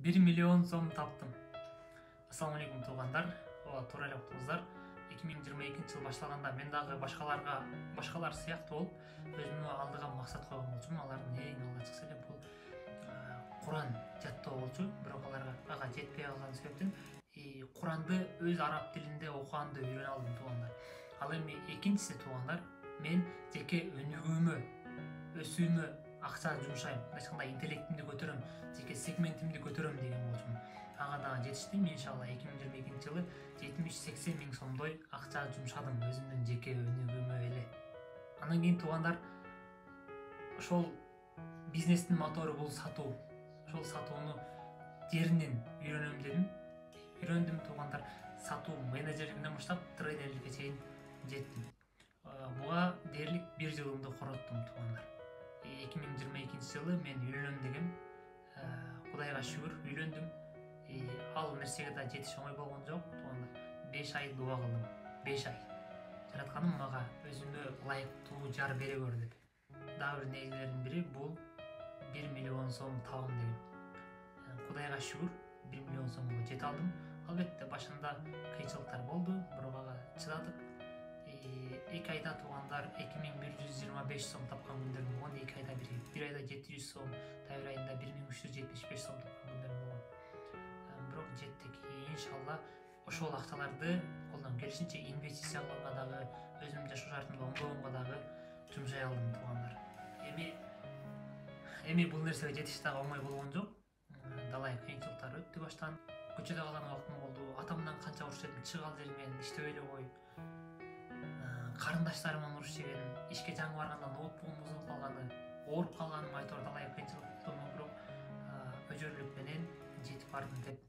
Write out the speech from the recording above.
1 миллион сом таптым. Ассаламу алейкум туугандар. Туура эле уктуңуздар. 2022 жыл башталганда мен дагы башкалар сыяктуу болуп өзүмө алдыга максат койгон болчумун. Алардын эң алгачкысы эле бул Куран жаттоо болчу. Бирок ага жетпей калган себептен Куранды өз араб тилинде окуганды үйрөнө алдым туугандар. Ал эми экинчиси туугандар, мен жеке өнүгүүмө, өсүүмө акча жумшайм. Мындай кандай интеллектимди көтөрөм, жеке сегментимди көтөрөм деген болчумун. Ага дагы жетиштим. Иншалла 2022 жылы 70-80 миң сомдой акча жумшадым өзүмдүн жеке өнүгүүмө эле. Андан кийин туугандар, ошол бизнестин мотору бул сатуу. Ошол сатууну жеринен үйрөнөм дедим. Үйрөндүм туугандар. Сатуу менеджерлигинен баштап трейдерликке чейин жеттим. Буга дээрлик 1 жылымды короттум туугандар. 2022 жылы мен үйлөнөм деген. Кудайга шүгүр үйлөндүм. Ал нерсеге да жетиш оңой болгон жок туугандар. 5 ай дуа кылдым. 5 ай. Жаратканым мага өзүмө ылайыктуу жар бере көр деп. Дагы бир негизлердин бири бул 1 миллион сом табам деген. Кудайга шүгүр 1 миллион сомго жете алдым. Албетте башында кыйынчылыктар болду, бирок ага чыдадык. 2 айда туугандар 2125 сом тапкан күндөрүм болгон. 2 айда бир айда 700 сом, бир айында 1375 сом тапкан күндөрүм болгон. Бирок жеттик. Иншалла ошол акчаларды колдон келишинче инвестициялоого дагы, өзүмдүн жашоо шартымды оңдогонго дагы жумшай алдым туугандар. Эми бул нерсеге жетиш дагы оңой болгон жок. Далай кыйынчылыктар өттү баштан. Көчөдө калган убактым болду. Атамдан канча уруш жедим, чыга ал жериңен, иштеп эле кой. Карындаштарыман уруш жеген, ишке жаңы барганда ноутбугум бузулуп калганы, ооруп калганым айтор далай кыйынчылык болду, бирок өжөрлүк менен жетип бардым деп